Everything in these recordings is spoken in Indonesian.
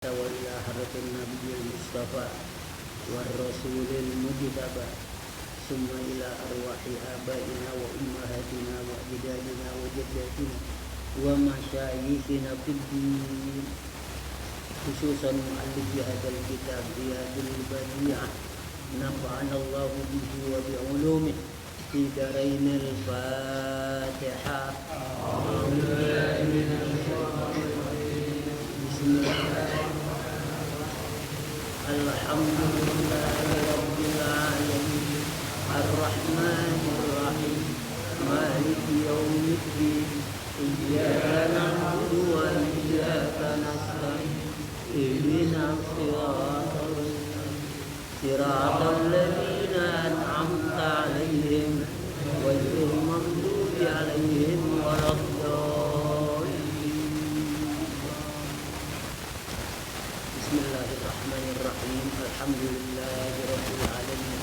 وإلى حضرة النبي المصطفى والرسول المجتبى ثم إلى أرواح آبائنا وأمهاتنا وأجدادنا وجداتنا ومشايخنا في الدين خصوصا مؤلف هذا الكتاب رياض البديع نفعنا الله به وبعلومه في دارين الفاتحة. بسم الله الحمد لله رب العالمين الرحمن الرحيم مالك يوم الدين إياك نعبد وإياك نستعين اهدنا صراط الذين أنعمت عليهم غير المغضوب عليهم ولا Bismillahirrahmanirrahim. Alhamdulillahi alamin.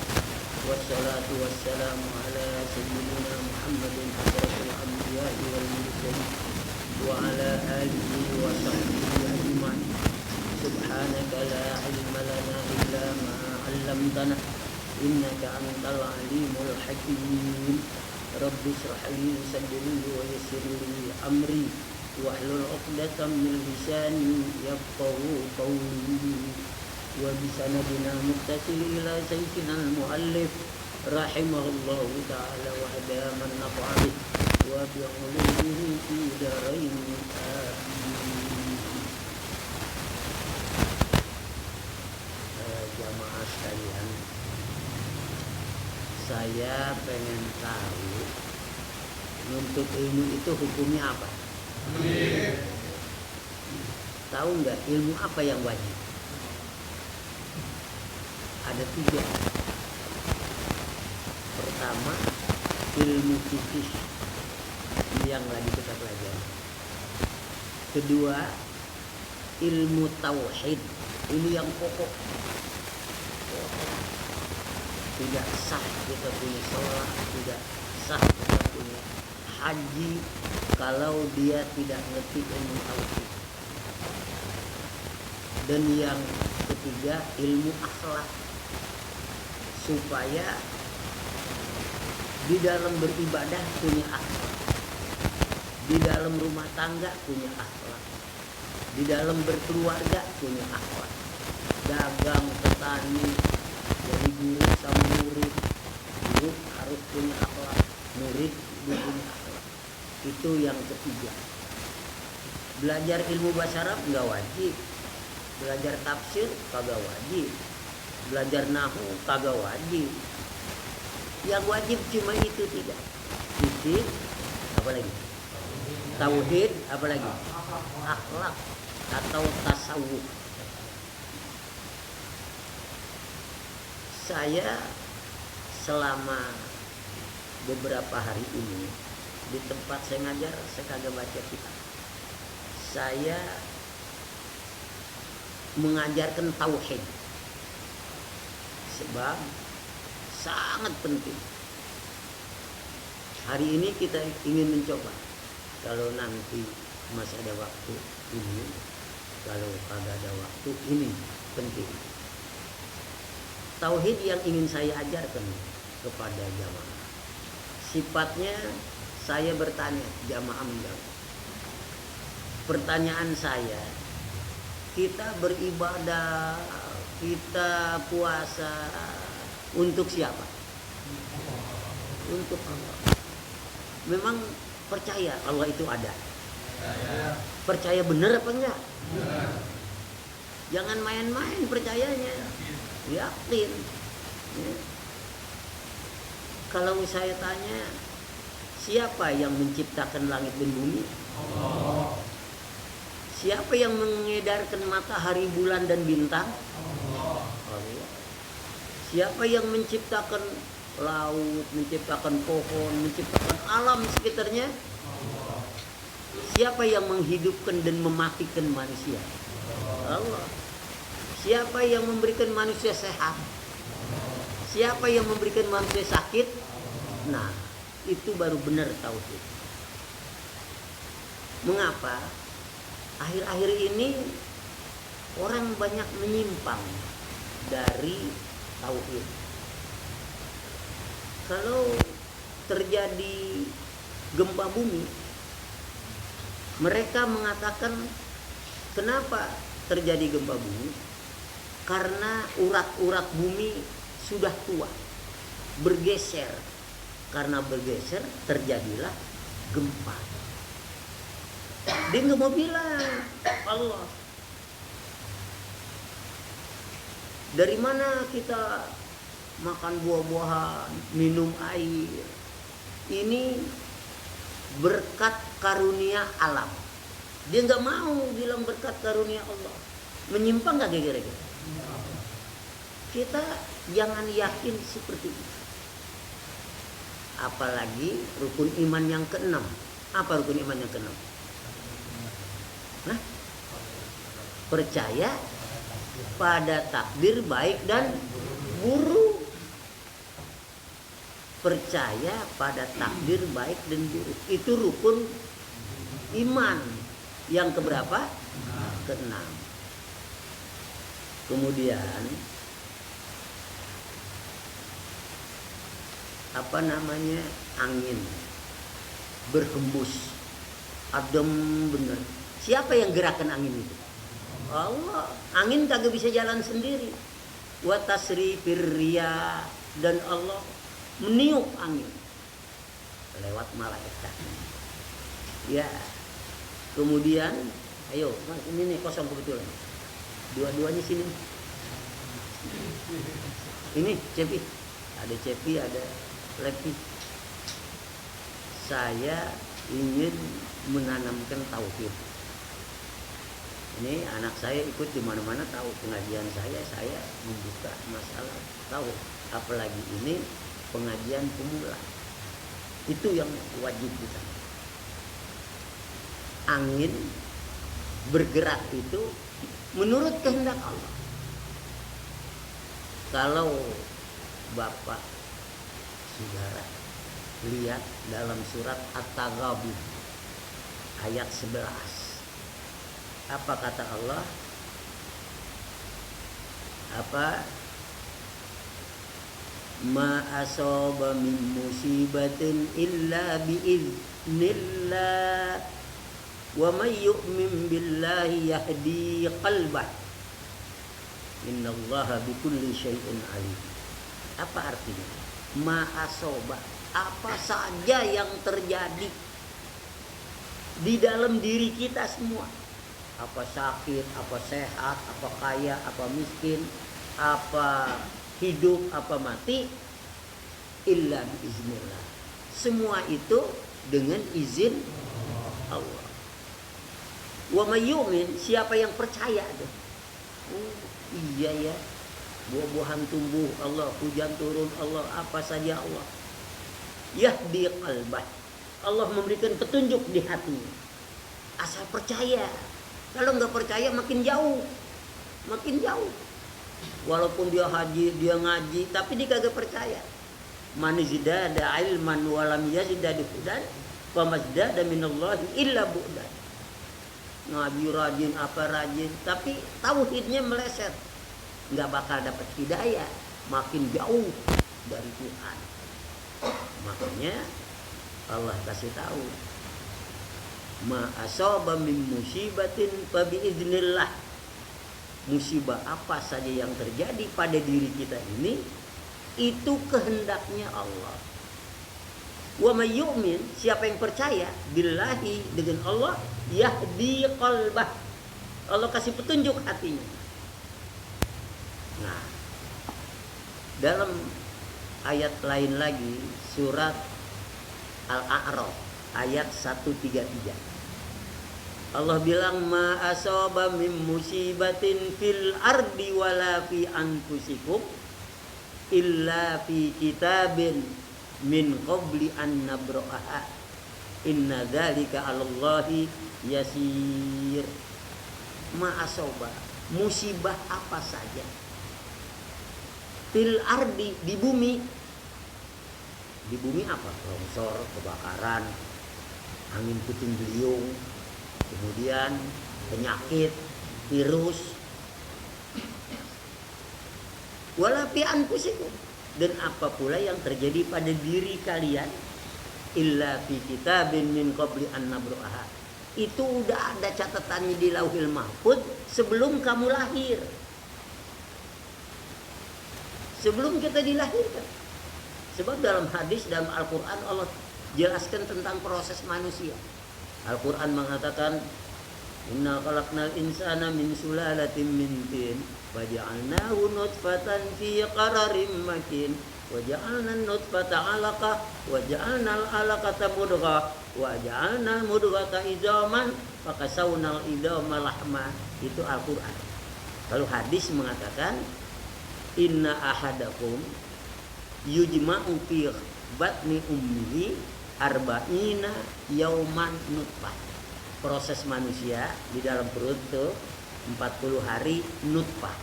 Wassalatu wassalamu ala sayyidina Muhammadin asyrafil anbiya'i wal mursalin wa ala alihi wa sahbihi ajma'in. Subhanaka la ilma lana illa ma 'allamtana innaka antal alimul hakim. Rabbi shrah li sadri wa yassir li amri wahlul 'uqdatam min lisani yafqahu qawli wa bisanadina muttasil ila sayyidina al-muallif rahimahullahu ta'ala wa hadaman nafa'ih wa bi'ulumihi fi darain jamaah sekalian, saya pengen tahu nuntut ilmu itu hukumnya apa? Tahu nggak ilmu apa yang wajib? Ada 3. Pertama, ilmu fikih yang lagi kita pelajari. Kedua, ilmu tauhid, ini yang pokok. Tidak sah kita punya sholat, tidak sah kita punya haji kalau dia tidak ngerti ilmu tauhid. Dan yang ketiga, ilmu akhlak, supaya di dalam beribadah punya akhlak, di dalam rumah tangga punya akhlak, di dalam berkeluarga punya akhlak, dagang, petani, jadi guru sama murid, guru harus punya akhlak, murid punya akhlak. Itu yang ketiga. Belajar ilmu bahasa Arab nggak wajib, belajar tafsir kagak wajib, belajar nahwu kagak wajib. Yang wajib cuma itu 3. Fikih, apa lagi? Tauhid, apa lagi? Akhlak atau tasawuf. Saya selama beberapa hari ini di tempat saya ngajar, saya kagak baca kitab. Saya mengajarkan tauhid sebab sangat penting. Hari ini kita ingin mencoba, kalau nanti masih ada waktu ini, kalau kagak ada waktu ini, penting. Tauhid yang ingin saya ajarkan kepada jamaah, sifatnya saya bertanya, jamaah menjawab. Pertanyaan saya, kita beribadah, kita puasa untuk siapa? Untuk Allah. Memang percaya Allah itu ada? Percaya benar apa enggak? Jangan main-main percayanya, yakin. Ya. Kalau saya tanya, siapa yang menciptakan langit dan bumi? Allah. Siapa yang mengedarkan matahari, bulan dan bintang? Allah. Siapa yang menciptakan laut, menciptakan pohon, menciptakan alam sekitarnya? Allah. Siapa yang menghidupkan dan mematikan manusia? Allah. Siapa yang memberikan manusia sehat? Siapa yang memberikan manusia sakit? Nah, itu baru benar tauhid. Mengapa? Akhir-akhir ini orang banyak menyimpang dari tauhid. Kalau terjadi gempa bumi, mereka mengatakan kenapa terjadi gempa bumi? Karena urat-urat bumi sudah tua, bergeser. Karena bergeser terjadilah gempa. Dia nggak mau bilang Allah. Dari mana kita makan buah-buahan, minum air? Ini berkat karunia alam. Dia nggak mau bilang berkat karunia Allah. Menyimpang nggak kira-kira? Kita jangan yakin seperti itu. Apalagi rukun iman yang keenam. Apa rukun iman yang keenam? Nah, percaya pada takdir baik dan buruk. Percaya pada takdir baik dan buruk. Itu rukun iman yang keberapa? Keenam. Kemudian apa namanya, angin berhembus, adem bener. Siapa yang gerakan angin itu? Allah. Angin kagak bisa jalan sendiri. Wa tasrifir riyah, dan Allah meniup angin lewat malaikat. Ya. Kemudian, ayo, ini nih kosong kebetulan. Dua-duanya sini. Ini Cepi. Ada Cepi, ada Lepi. Saya ingin menanamkan tauhid. Ini anak saya ikut di mana-mana tahu pengajian saya membuka masalah tahu. Apalagi ini pengajian pemula. Itu yang wajib kita. Angin bergerak itu menurut kehendak Allah. Kalau Bapak saudara lihat dalam surat At-Taghabun ayat 11. Apa kata Allah? Apa? Ma asaba min musibatin illa biiznillah wa may yu'min billahi yahdi qalbah innallaha bikulli syai'in alim. Apa artinya? Ma asaba, apa saja yang terjadi di dalam diri kita semua, apa sakit, apa sehat, apa kaya, apa miskin, apa hidup, apa mati, illa biiznillah. Semua itu dengan izin Allah. Wa may yu'min, siapa yang percaya tuh? Oh, iya ya. Buah-buahan tumbuh Allah, hujan turun Allah, apa saja Allah. Yahdi qalbah. Allah memberikan petunjuk di hatinya. Asal percaya. Kalau nggak percaya makin jauh. Makin jauh. Walaupun dia haji, dia ngaji, tapi dia kagak percaya. Man zidada ilman wa lam yazidad hudan, fa mazdada minallahi illa bu'dan. Ngaji rajin, apa rajin, tapi tauhidnya meleset. Nggak bakal dapat hidayah, makin jauh dari Tuhan. Makanya Allah kasih tahu, ma asaba min musibatin fa biiznillah. Musibah apa saja yang terjadi pada diri kita ini, itu kehendaknya Allah. Wa may yu'min, siapa yang percaya billahi, dengan Allah, yahdi qalbah, Allah kasih petunjuk hatinya. Nah, dalam ayat lain lagi surat Al-A'raf ayat 133, Allah bilang ma asaba min musibatin fil ardi wala fi anfusikum illa fi kitabin min qabli an nabra'aha inna dzalika 'alallahi yasir. Ma asaba, musibah apa saja fil ardi, di bumi. Di bumi apa? Longsor, kebakaran, angin puting beliung, kemudian penyakit, virus, wala fi anfusikum, dan apa pula yang terjadi pada diri kalian, illa fi kitabin min qabli an nabru'aha, itu udah ada catatannya di Lauhil Mahfuz sebelum kamu lahir, sebelum kita dilahirkan. Sebab dalam hadis, dalam Al-Quran Allah jelaskan tentang proses manusia. Al-Quran mengatakan, inna khalaqnal insana min sulalatin min tin waja'alnahu nutfatan fi qararin makin waja'alna nutfata 'alaqah waja'alna al-'alaqata mudghah waja'alna mudghata idzaman fakasawnal idzama lahma. Itu Al-Quran. Lalu hadis mengatakan, inna ahadakum yujma'u fi batni ummihi arba'ina yauman nutfah. Proses manusia di dalam perut itu 40 hari nutfah.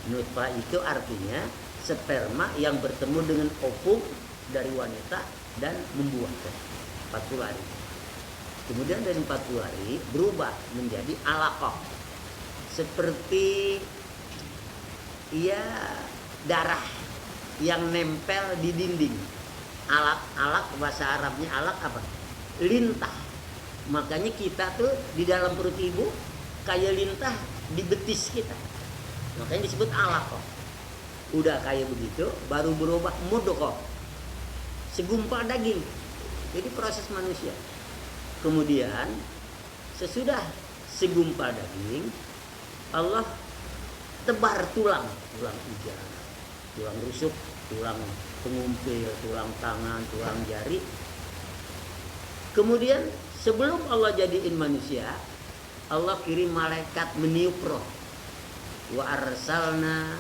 Nutfah itu artinya sperma yang bertemu dengan ovum dari wanita dan membuahkan 40 hari. Kemudian dari 40 hari berubah menjadi alaqah, seperti darah yang nempel di dinding. Alak bahasa Arabnya alak apa? Lintah. Makanya kita tuh di dalam perut ibu kayak lintah di betis kita. Makanya disebut alaq. Udah kayak begitu baru berubah mudghah, segumpal daging. Jadi proses manusia. Kemudian sesudah segumpal daging, Allah tebar tulang iga, tulang rusuk, tulang pengumpil, tulang tangan, tulang jari. Kemudian sebelum Allah jadiin manusia, Allah kirim malaikat meniup roh. Wa arsalna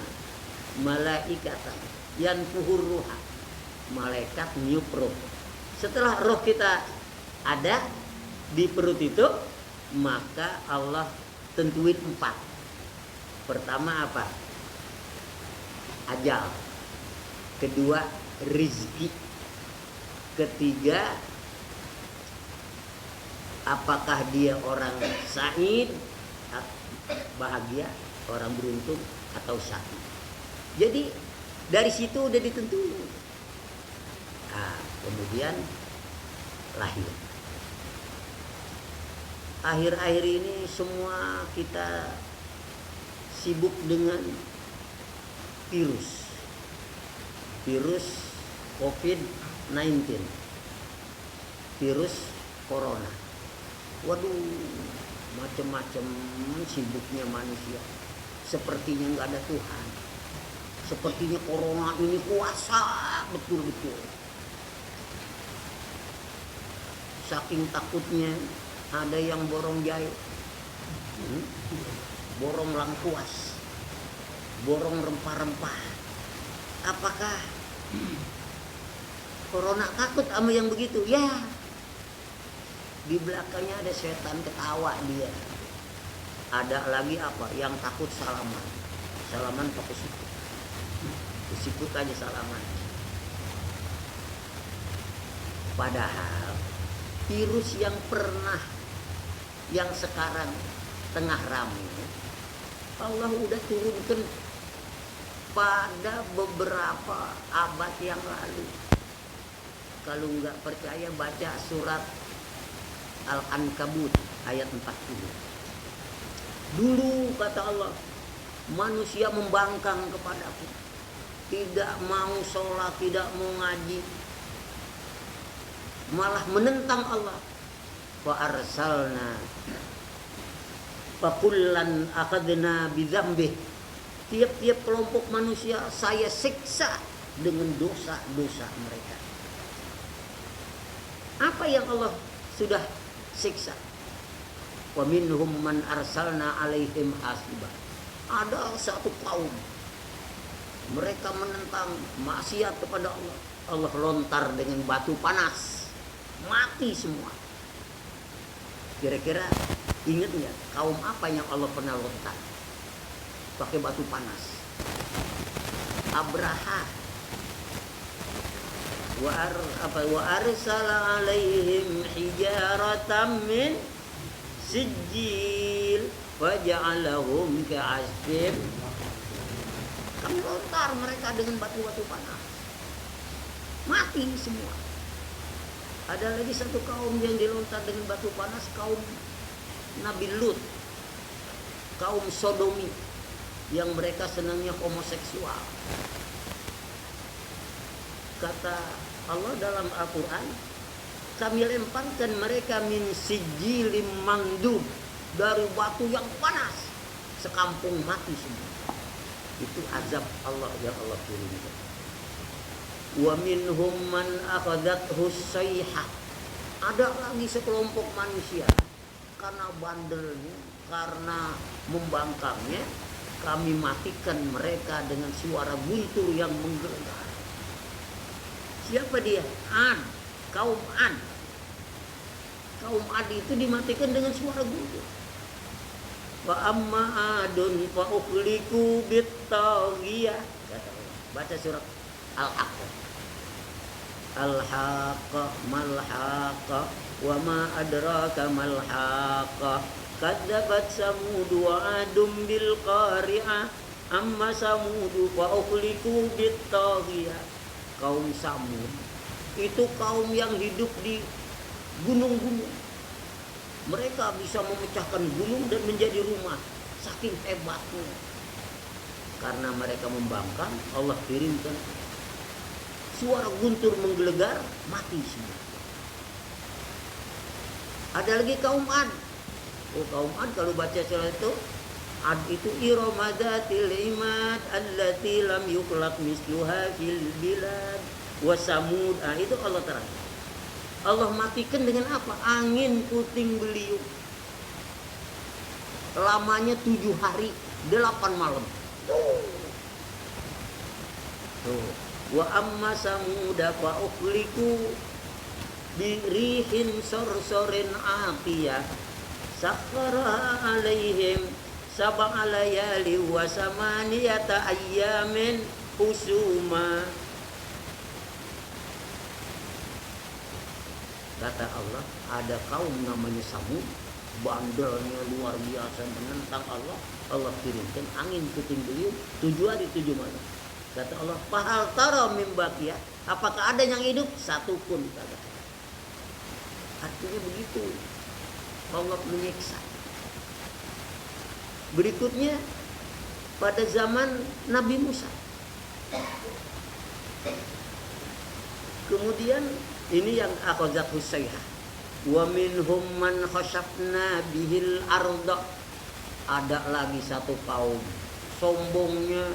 malaikatan yanfuhur ruha. Malaikat niup roh. Setelah roh kita ada di perut itu, maka Allah tentuin 4. Pertama apa? Ajal. Kedua rizki. Ketiga, apakah dia orang sa'id, bahagia, orang beruntung, atau syaqi. Jadi dari situ udah ditentuin. Nah, kemudian lahir. Akhir-akhir ini semua kita sibuk dengan virus COVID-19, virus corona. Waduh, macam-macam sibuknya manusia. Sepertinya nggak ada Tuhan. Sepertinya corona ini kuasa betul-betul. Saking takutnya ada yang borong jahit, borong lengkuas, borong rempah-rempah. Apakah corona takut sama yang begitu? Ya, di belakangnya ada setan ketawa dia. Ada lagi apa? Yang takut salaman pakai sikut. Sikut aja salaman. Padahal virus yang sekarang tengah ramai, Allah udah turunkan pada beberapa abad yang lalu. Kalau nggak percaya baca surat Al-Ankabut ayat 40. Dulu kata Allah, manusia membangkang kepadaku, tidak mau sholat, tidak mau ngaji, malah menentang Allah. Fa arsalna fakullan akhadna bidzambih. Tiap-tiap kelompok manusia saya siksa dengan dosa-dosa mereka. Apa yang Allah sudah siksa? Wa minhum man arsalna alaihim hasiba. Ada satu kaum, mereka menentang maksiat kepada Allah. Allah lontar dengan batu panas, mati semua. Kira-kira ingat nggak kaum apa yang Allah pernah lontar pakai batu panas? Abraha. Wa arsala alaihim hijaratan min sijil waja'alahum ka'asfin Kami lontar mereka dengan batu-batu panas. Mati semua. Ada lagi satu kaum yang dilontar dengan batu panas, kaum Nabi Lut, kaum Sodomi, yang mereka senangnya homoseksual. Kata Allah dalam Al-Quran, kami lemparkan mereka min sijilim mandub, dari batu yang panas, sekampung mati semua. Itu azab Allah yang Allah kirimkan. Wa minhum man akhadathu sayhah. Ada lagi sekelompok manusia, karena bandelnya, karena membangkangnya, kami matikan mereka dengan suara guntur yang menggelegar. Siapa dia? Ad, kaum Ad. Kaum Ad itu dimatikan dengan suara guntur. Wa amma adun fa ukhliku bittaghiyah. Baca surat Al-Haqq. Al-Haqqa mal-Haqqa wa ma adraka mal-Haqqa kadzabat Samud wa Adum bil qari'ah amma Samud fa ukhliku bittaghiyah. Kaum Samud itu kaum yang hidup di gunung-gunung. Mereka bisa memecahkan gunung dan menjadi rumah, saking hebatnya. Karena mereka membangkang, Allah kirimkan suara guntur menggelegar, mati semua. Ada lagi kaum Ad. Oh, kaum Ad kalau baca surah itu, Ad itu iramadatil imad allati lam yukhlaq misluha fil bilad wa Samud. Itu Allah terang. Allah matikan dengan apa? Angin puting beliung. Lamanya 7 hari 8 malam. Tuh. Wa amma Samuda fa ukhliku birihin sorsorin atiyah sakhara alaihim sab'a layali wa samaniyata ayyamin husuma. Kata Allah, ada kaum namanya Samud, bandelnya luar biasa menentang Allah. Allah kirimkan angin puting beliung 7 hari 7 malam. Kata Allah, fahal tara mim baqiyah, apakah ada yang hidup? Satu pun kagak. Artinya begitu Allah menyiksa. Berikutnya pada zaman Nabi Musa. Kemudian ini yang akhadhathu sayhah. Wa minhum man khashafna bihil arda. Ada lagi satu kaum sombongnya,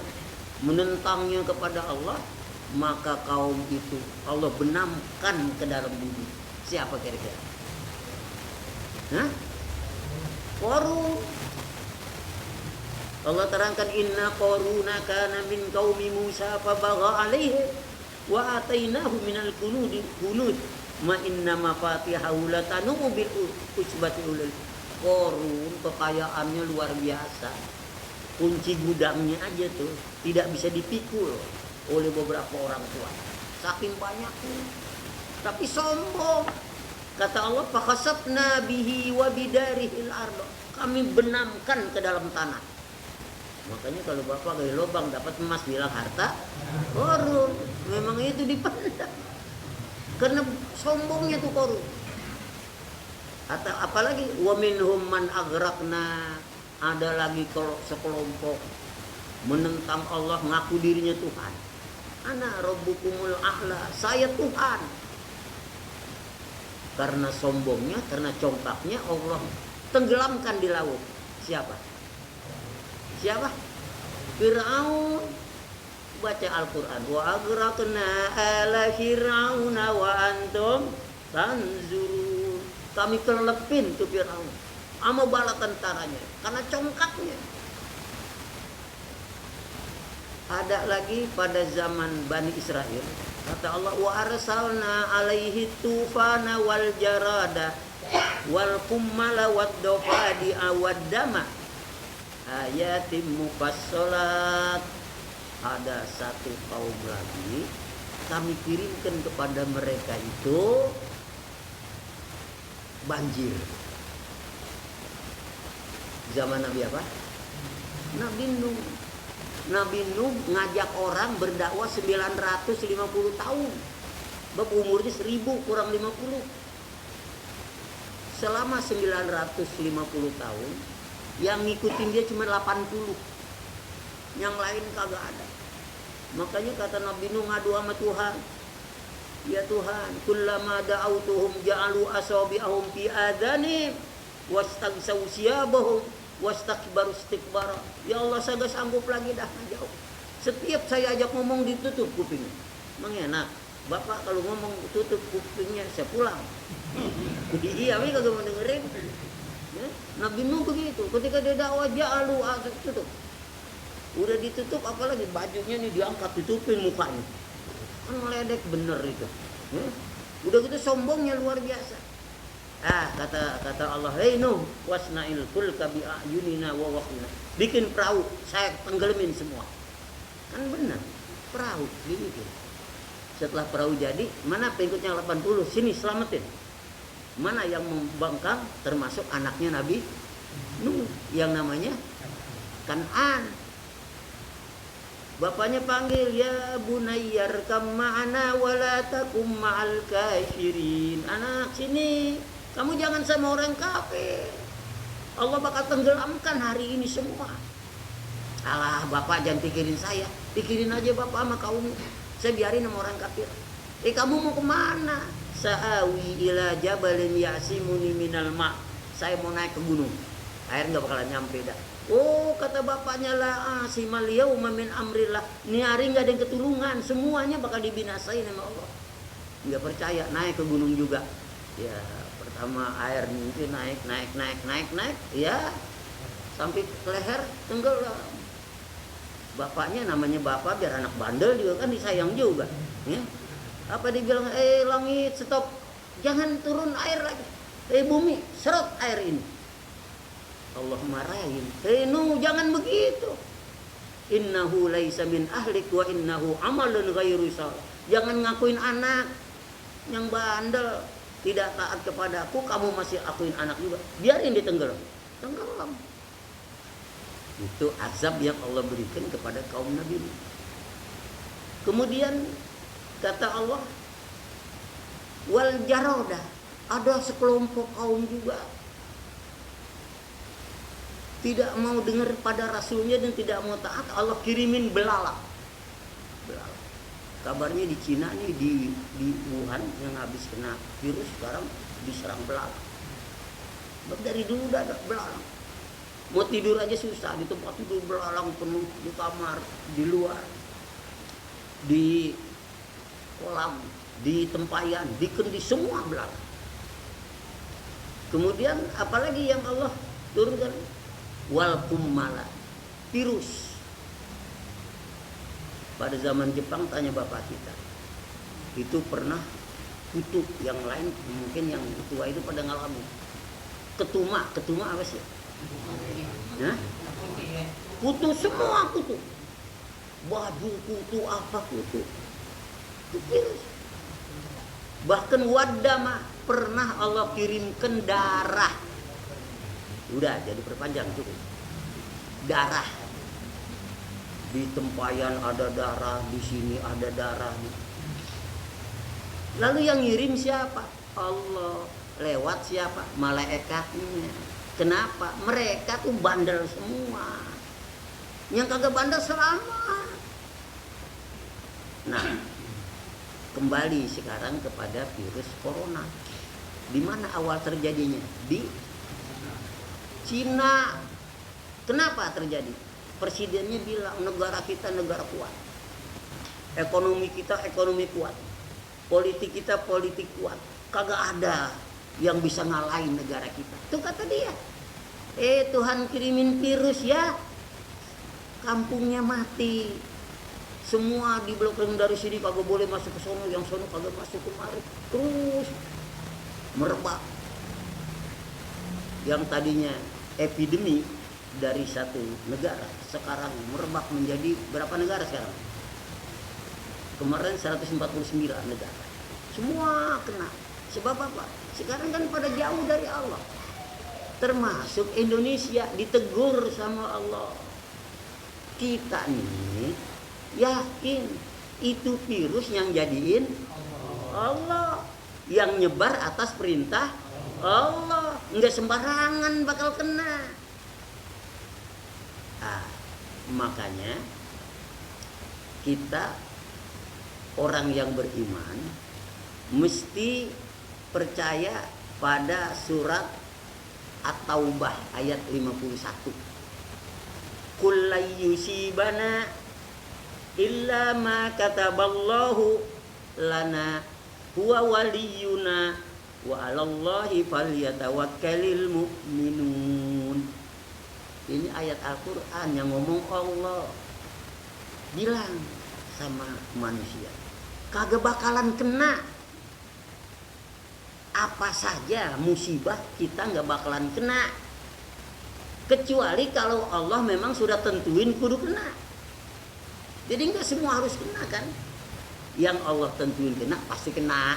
menentangnya kepada Allah, maka kaum itu Allah benamkan ke dalam bumi. Siapa kira-kira? Hah? Qarun. Allah terangkan inna qaruna kana min qaumi Musa fa bagha alaihi wa atainahu minal kunud ma inna mafatihahu latanu bil usbati ulil. Qarun kekayaannya luar biasa. Kunci gudangnya aja tuh tidak bisa dipikul oleh beberapa orang tua. Saking banyaknya. Tapi sombong. Kata Allah, fakhasafna bihi wa bidarihil ardo. Kami benamkan ke dalam tanah. Makanya kalau bapak gali lubang dapat emas bilang harta Qarun. Memang itu dipandang. Karena sombongnya tuh Qarun. Atau apalagi wa minhum man aghraqna. Ada lagi kalau sekelompok menentang Allah, ngaku dirinya Tuhan. Ana rabbukumul a'la, saya Tuhan. Karena sombongnya, karena congkaknya, Allah tenggelamkan di laut. Siapa? Siapa? Fir'aun. Baca Al-Quran. Wa aghraqna ala fir'auna wa antum tanzurun. Kami kelepin tuh Fir'aun sama bala tentaranya karena congkaknya. Ada lagi pada zaman Bani Israel, kata Allah, wa arsalna alaihi tufana wal jarada wal kummala wad dafadi awad dama ayatim mufassalat. Ada satu kaum lagi kami kirimkan kepada mereka itu banjir. Zaman Nabi apa? Nabi Nuh. Nabi Nuh ngajak orang berdakwah 950 tahun. Bab umurnya 1000 kurang 50. Selama 950 tahun yang ngikutin dia cuma 80. Yang lain kagak ada. Makanya kata Nabi Nuh ngadu sama Tuhan. Ya Tuhan, kullama da'autuhum ja'alu asabi'ahum fi adhanihim wastagsaw siyabahum wastakbaru istikbara. Ya Allah, saya gak sanggup lagi dah ngajak. Setiap saya ajak ngomong ditutup kupingnya. Emang enak. Bapak kalau ngomong tutup kupingnya, saya pulang. Iya, tapi kagak mau dengerin. Ya? Nabi Nuh begitu. Ketika dia dakwah ja'alu tutup. Udah ditutup, apalagi bajunya nih diangkat, tutupin mukanya. Kan meledek bener itu. Ya? Udah gitu sombongnya luar biasa. Kata Allah, hei Nuh, wasna'il fulka bi a'yunina wa wahina. Bikin perahu, saya tenggelamin semua. Kan benar, perahu dibikin. Setelah perahu jadi, mana pengikutnya 80? Sini selamatin. Mana yang membangkang? Termasuk anaknya Nabi Nuh yang namanya Kan'an. Bapaknya panggil, ya bunayyar kam ma'ana wala takum ma'al kafirin. Anak sini, kamu jangan sama orang kafir. Allah bakal tenggelamkan hari ini semua. Alah, bapak jangan pikirin saya. Pikirin aja bapak sama kaum. Saya biarin sama orang kafir. Kamu mau kemana? Sa'awi ila jabalin yasimuni minal ma'. Saya mau naik ke gunung. Air gak bakalan nyampe dah. Oh, kata bapaknya, la asimal yauma min amrillah. Ini hari gak ada yang ketulungan. Semuanya bakal dibinasain sama Allah. Gak percaya, naik ke gunung juga. Ya, pertama air itu naik. Ya, sampai ke leher, tenggelam. Bapaknya namanya bapak, biar anak bandel juga kan disayang juga. Ya. Apa dibilang, langit stop. Jangan turun air lagi. Bumi, serot air ini. Allah marahin. Nuh, jangan begitu. Innahu laisa min ahlik wa innahu amalun ghairu salih. Jangan ngakuin anak yang bandel, tidak taat kepadaku, kamu masih akuin anak juga. Biarin dia tenggelam. Itu azab yang Allah berikan kepada kaum Nabi. Kemudian kata Allah, wal jarodah, ada sekelompok kaum juga tidak mau dengar pada Rasulnya dan tidak mau taat. Allah kirimin belalang. Kabarnya di Cina nih, di Wuhan yang habis kena virus sekarang diserang belalang. Dari dulu udah ada belalang. Mau tidur aja susah, di tempat tidur belalang penuh, di kamar, di luar, di kolam, di tempayan, di kendi, semua belalang. Kemudian apalagi yang Allah turunkan? Wal kummala, virus. Pada zaman Jepang, tanya bapak kita, itu pernah kutub yang lain, mungkin yang tua itu pada ngalamin. Ketuma apa sih? Nah, kutu, semua kutu. Baju kutu, apa kutu. Itu virus. Bahkan wadama, pernah Allah kirimkan darah. Udah jadi perpanjang cukup. Darah. Di tempayan ada darah, di sini ada darah. Lalu yang ngirim siapa? Allah. Lewat siapa? Malaikatnya. Kenapa? Mereka tuh bandel semua. Yang kagak bandel selamat. Nah, kembali sekarang kepada virus corona. Di mana awal terjadinya? Di Cina. Kenapa terjadi? Presidennya bilang negara kita negara kuat. Ekonomi kita ekonomi kuat. Politik kita politik kuat. Kagak ada yang bisa ngalahin negara kita. Itu kata dia. Tuhan kirimin virus ya. Kampungnya mati. Semua diblokir dari sini, kagak boleh masuk ke sono, yang sono kagak masuk kemari. Terus merebak. Yang tadinya epidemi dari satu negara sekarang merebak menjadi berapa negara sekarang? Kemarin 149 negara. Semua kena. Sebab apa? Sekarang kan pada jauh dari Allah. Termasuk Indonesia ditegur sama Allah. Kita nih yakin itu virus yang jadiin Allah, yang nyebar atas perintah Allah, nggak sembarangan bakal kena. Makanya kita orang yang beriman mesti percaya pada surat At-Taubah ayat 51. Qul la yusibana illa ma kataballahu lana huwa waliyuna wa 'alallahi falyatawakkalul mu'minun. Ini ayat Al-Qur'an yang ngomong Allah. Bilang sama manusia, kagak bakalan kena apa saja musibah, kita nggak bakalan kena, kecuali kalau Allah memang sudah tentuin kudu kena. Jadi nggak semua harus kena kan. Yang Allah tentuin kena pasti kena,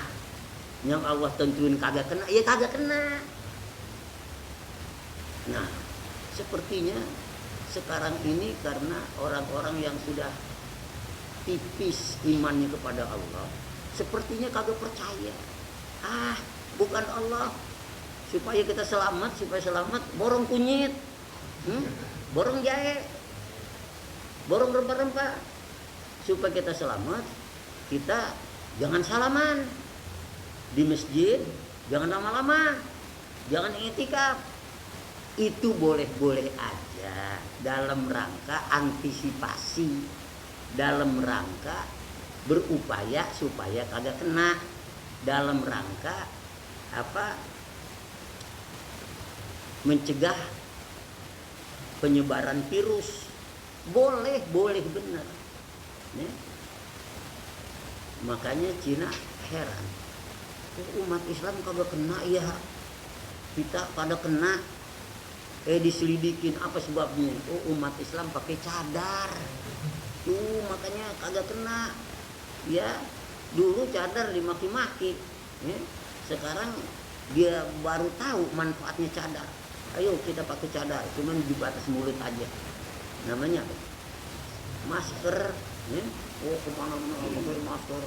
yang Allah tentuin kagak kena ya kagak kena. Nah, sepertinya sekarang ini karena orang-orang yang sudah tipis imannya kepada Allah, sepertinya kagak percaya. Bukan Allah supaya kita selamat, borong kunyit, borong jahe, borong rempah-rempah supaya kita selamat. Kita jangan salaman di masjid, jangan lama-lama, jangan iktikaf. Itu boleh-boleh aja dalam rangka antisipasi, dalam rangka berupaya supaya kagak kena, dalam rangka mencegah penyebaran virus. Boleh benar. Makanya Cina heran, umat Islam kagak kena ya, kita pada kena. Diselidikin apa sebabnya? Umat Islam pakai cadar. Makanya kagak kena. Ya, dulu cadar dimaki-maki. Sekarang dia baru tahu manfaatnya cadar. Ayo kita pakai cadar, cuman di batas mulut aja. Namanya masker. Kemana-mana pakai masker.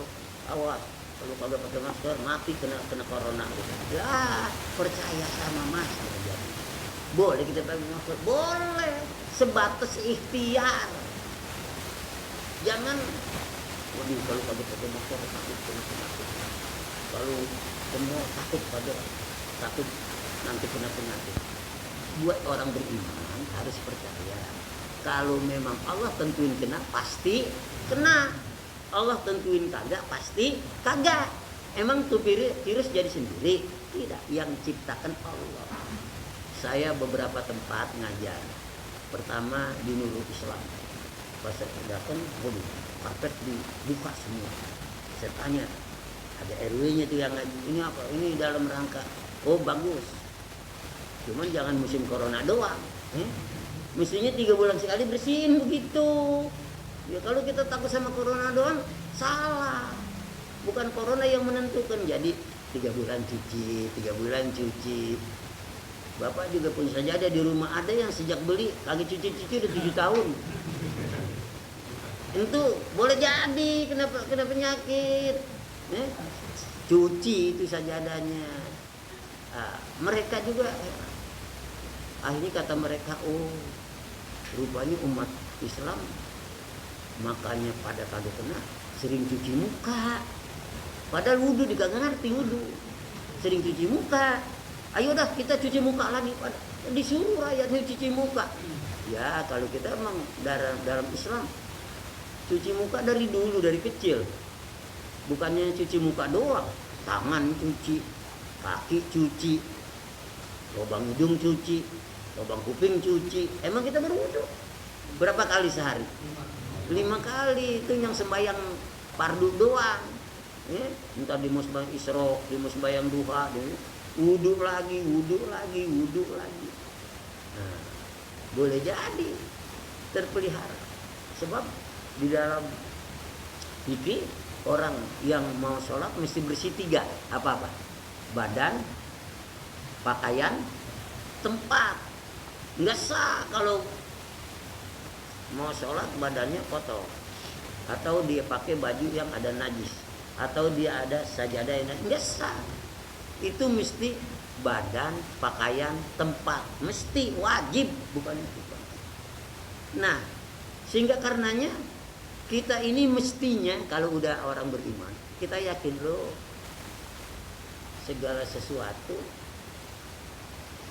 Awas, kalau kagak pakai masker mati kena corona. Ya, percaya sama masker. Boleh kita pakai masker, boleh, sebatas ikhtiar. Jangan, kalau kagak pakai masker takut kena penyakit. Kalau semua takut nanti kena penyakit. Buat orang beriman harus percaya. Kalau memang Allah tentuin kena, pasti kena. Allah tentuin kagak, pasti kagak. Emang tuh virus jadi sendiri? Tidak, yang ciptakan Allah. Saya beberapa tempat ngajar. Pertama di Nurul Islam. Pas saya datang, karpet dibuka semua. Saya tanya, ada RW-nya tuh yang ngaji. Ini apa? Ini dalam rangka. Bagus. Cuman jangan musim corona doang. Mestinya 3 bulan sekali bersihin begitu. Ya kalau kita takut sama corona doang, salah. Bukan corona yang menentukan. Jadi 3 bulan cuci, 3 bulan cuci. Bapak juga punya sajadah di rumah, ada yang sejak beli kagak cuci-cuci udah 7 tahun. Itu boleh jadi kena penyakit. Cuci itu sajadahnya. Mereka juga akhirnya kata mereka, rupanya umat Islam makanya pada kagak kena sering cuci muka. Padahal wudu dikagak ngerti wudu. Sering cuci muka. Ayo dah kita cuci muka lagi. Disuruh rakyatnya cuci muka. Ya kalau kita emang dalam Islam cuci muka dari dulu, dari kecil. Bukannya cuci muka doang, tangan cuci, kaki cuci, lubang hidung cuci, lubang kuping cuci. Emang kita berwudu berapa kali sehari? 5 kali. Itu yang sembahyang fardu doang. Entah di mau sembahyang isra, di mau sembahyang duha, wudu lagi. Nah, boleh jadi terpelihara. Sebab di dalam fikih orang yang mau sholat mesti bersih 3. Apa? Badan, pakaian, tempat. Nggak sah kalau mau sholat badannya kotor, atau dia pakai baju yang ada najis, atau dia ada sajadah yang nggak sah. Itu mesti badan, pakaian, tempat, mesti wajib, bukan itu. Nah, sehingga karenanya kita ini mestinya kalau udah orang beriman, kita yakin loh segala sesuatu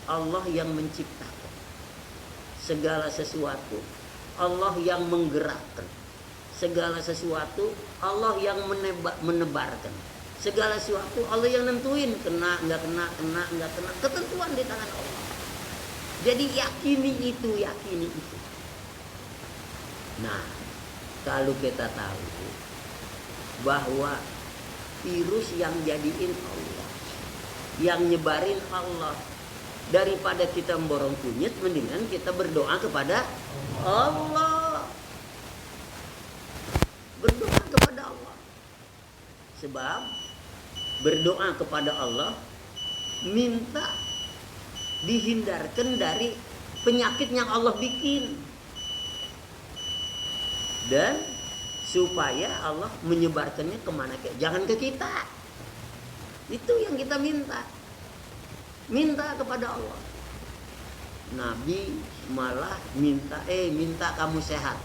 Allah yang menciptakan, segala sesuatu Allah yang menggerakkan, segala sesuatu Allah yang menebarkan, segala sesuatu Allah yang nentuin, kena nggak kena, kena nggak kena, ketentuan di tangan Allah. Jadi yakini itu. Nah, kalau kita tahu bahwa virus yang jadiin Allah, yang nyebarin Allah, daripada kita memborong kunyit, mendingan kita berdoa kepada Allah. Berdoa kepada Allah. Sebab berdoa kepada Allah minta dihindarkan dari penyakit yang Allah bikin, dan supaya Allah menyebarkannya kemana, jangan ke kita. Itu yang kita minta kepada Allah. Nabi malah minta kamu sehat.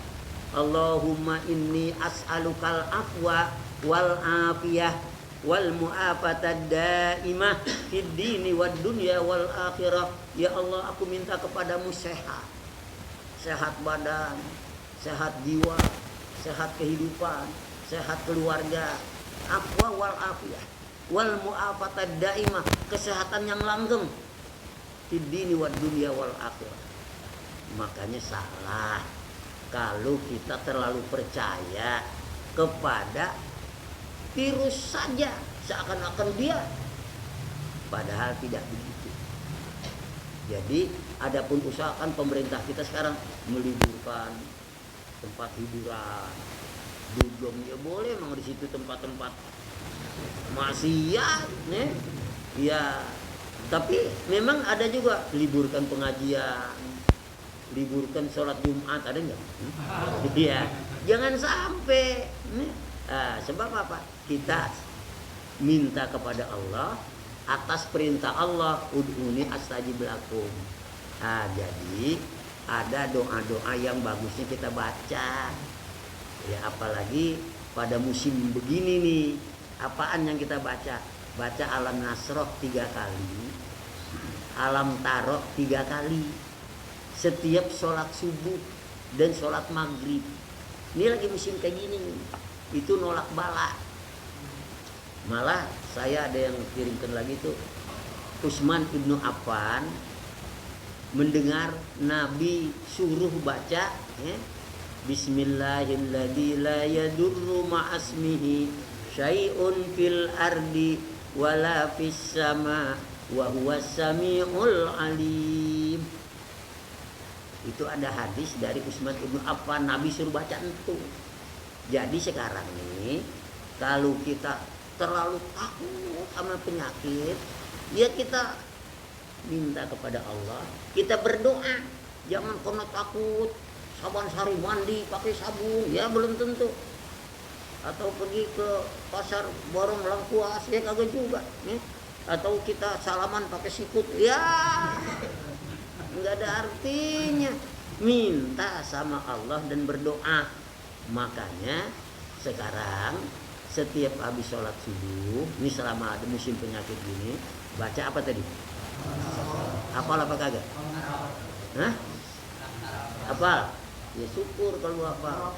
Allahumma inni as'alukal afwa wal afiyah wal mu'afatad daimah fid dini wad dunya wal akhirah. Ya Allah, aku minta kepadamu sehat. Sehat badan, sehat jiwa, sehat kehidupan, sehat keluarga. Afwa wal afiyah wal mu'afatad daimah, kesehatan yang langgeng. Fid dini wad dunya wal akhirah. Makanya salah kalau kita terlalu percaya kepada virus saja, seakan-akan dia, padahal tidak begitu. Jadi adapun usahakan pemerintah kita sekarang meliburkan tempat hiburan, dugem ya boleh, memang di situ tempat-tempat maksiat nih ya, tapi memang ada juga liburkan pengajian, liburkan sholat Jumat, ada nggak? Iya, jangan sampai nih. Sebab apa? Kita minta kepada Allah atas perintah Allah, ud'uni astajib lakum. Jadi ada doa-doa yang bagusnya kita baca. Ya, apalagi pada musim begini nih. Apaan yang kita baca? Baca Alam Nasroh 3 kali, Alam Taroh 3 kali, setiap sholat subuh dan sholat maghrib. Ini lagi musim kayak gini, itu nolak bala. Malah saya ada yang kirimkan lagi tuh, Utsman ibnu Affan mendengar Nabi suruh baca Bismillahilladzi la yadurru ma'asmihi syai'un fil ardi wala fis sama wa huwas samiul alim. Itu ada hadis dari Utsman ibnu Affan, Nabi suruh baca itu. Jadi sekarang nih, kalau kita terlalu takut sama penyakit, ya kita minta kepada Allah, kita berdoa. Jangan pernah takut, saban sehari mandi pakai sabun, ya belum tentu. Atau pergi ke pasar borong lengkuas, ya kagak juga nih. Atau kita salaman pakai sikut, ya nggak ada artinya. Minta sama Allah dan berdoa. Makanya sekarang setiap habis sholat subuh, ini selama ada musim penyakit gini, baca apa tadi? Hafal apa kagak? Hah? Hafal? Ya syukur kalau hafal.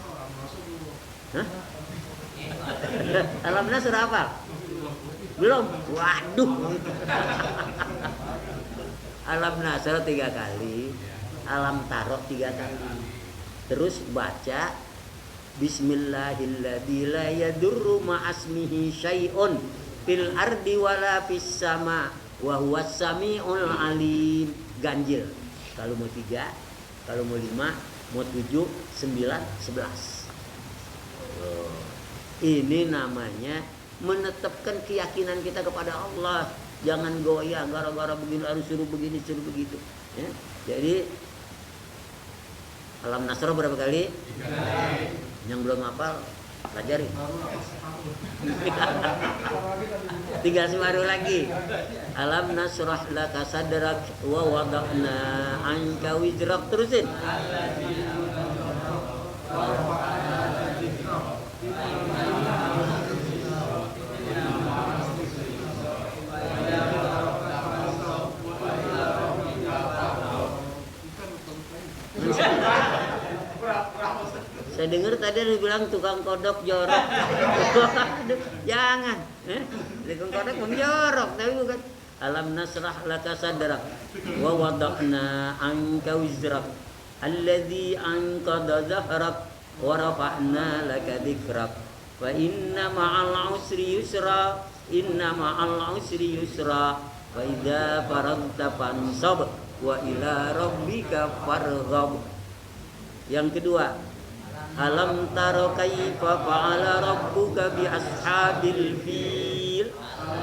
Hah? Alam Nas sudah hafal? Belum? Waduh. Alam Nasr 3 kali, Alam Taroh 3 kali. Terus baca Bismillahilladzi la yadurru ma'asmihi syai'un fil ardi wala fis sama wa huwas samiul alim. Ganjil. Kalau mau 3, kalau mau 5, mau 7, 9, 11. Ini namanya menetapkan keyakinan kita kepada Allah. Jangan goyah gara-gara begini harus suruh begini suruh begitu. Ya. Jadi Alam Nasro berapa kali? 3 kali. Yang belum hafal pelajari. Tinggal semaru lagi. Alam nasrah laka sadrak wa wada'na anka wizrak. Terusin. Saya dengar tadi ada bilang tukang kodok jorok. Jangan. Tukang kodok menjorok, tapi bukan. Alam nasrah laka sadrak wa wada'na anka wizrak alladzi anqadha dhahrak wa rafa'na laka dhikrak fa inna ma'al usri yusra inna ma'al usri yusra wa idza faragta fansab wa ila rabbika farghab. Yang kedua, alam taro kaifa fa'ala rabbuka bi ashabil fil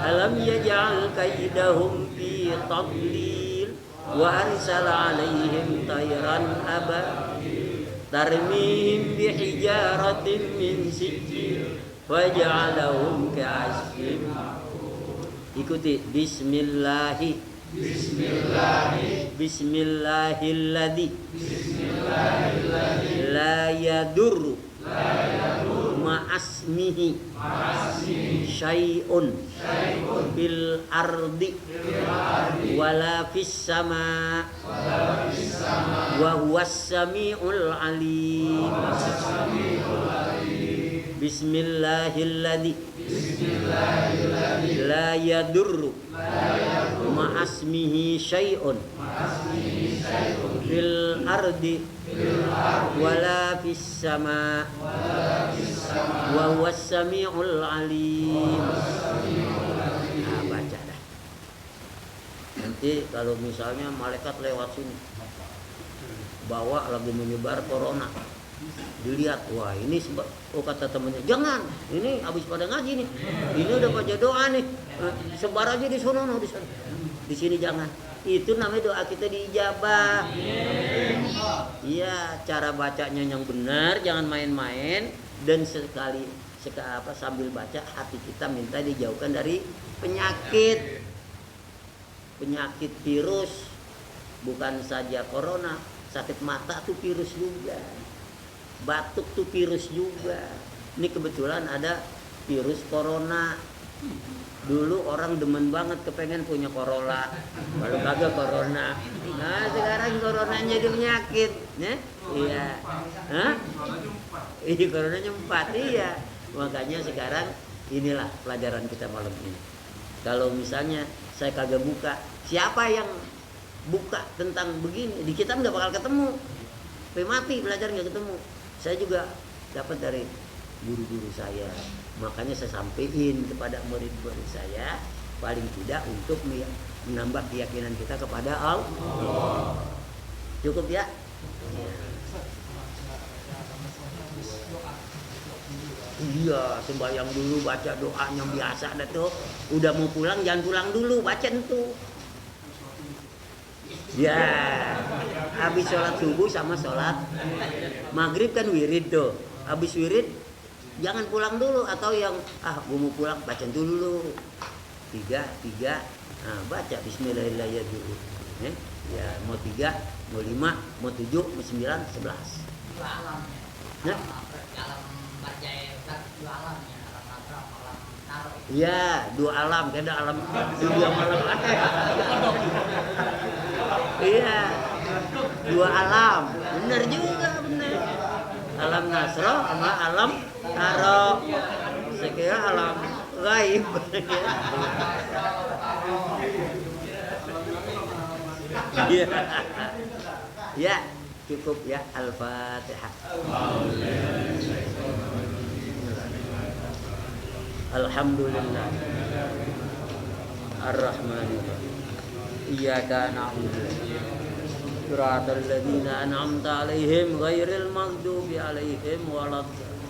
alam yaj'al kaidahum fi tadlil wa arsala 'alaihim tayran ababil tarmihim bi hijaratin min sijil faj'alahum ka'asfin. Ikuti. Bismillahilladzi la yadurru ma'asmihi syai'un fil ardi wala fis sama wa huwas samiul alim. Bismillahilladzi la yadurru ma'asmihi syai'un fil ardi wala fis sama wa huwas samiul alim. Nah, baca dah. Nanti kalau misalnya malaikat lewat sini bawa lagi menyebar corona, dilihat, wah ini sebab, oh kata temannya, jangan, ini habis pada ngaji nih, ini udah baca doa nih, sebar aja di sana, di sana, di sini jangan. Itu namanya doa kita diijabah. Iya, cara bacanya yang benar, jangan main-main, dan sambil baca hati kita minta dijauhkan dari penyakit virus, bukan saja corona, sakit mata tuh virus juga. Batuk tuh virus juga. Ini kebetulan ada virus corona. Dulu orang demen banget kepengen punya Corolla, kalau kagak corona. Nah sekarang coronanya jadi penyakit, ya? Iya. Hah? Ini coronanya 4, iya. Makanya sekarang inilah pelajaran kita malam ini. Kalau misalnya saya kagak buka, siapa yang buka tentang begini? Di kita nggak bakal ketemu. Sampai mati belajar nggak ketemu. Saya juga dapat dari guru-guru saya. Makanya saya sampaikan kepada murid-murid saya, paling tidak untuk menambah keyakinan kita kepada Allah. Cukup ya? Iya, sembahyang dulu, baca doa yang biasa dah tuh. Udah mau pulang jangan pulang dulu, baca tuh. Ya, habis sholat subuh sama sholat maghrib kan wirid tuh. Habis wirid jangan pulang dulu, atau yang gue mau pulang baca dulu 3 nah baca bismillahirrahmanirrahim dulu ya, mau 3 mau 5 mau 7 mau 9 11 dua alam ya. Alam baca dua alam ya, alam nasrah, alam taro. Iya, 2 alam, ada alam dunia malam iya, 2 alam, bener juga, bener. Alam nasrah sama alam taro. Saya kira alam gaib. Iya. Ya, cukup ya. Al-Fatihah. Alhamdulillah. Ar-Rahmanir-Rahim. Iyyaka na'budu صراط الذين أنعمت عليهم غير المغضوب عليهم ولا الضالين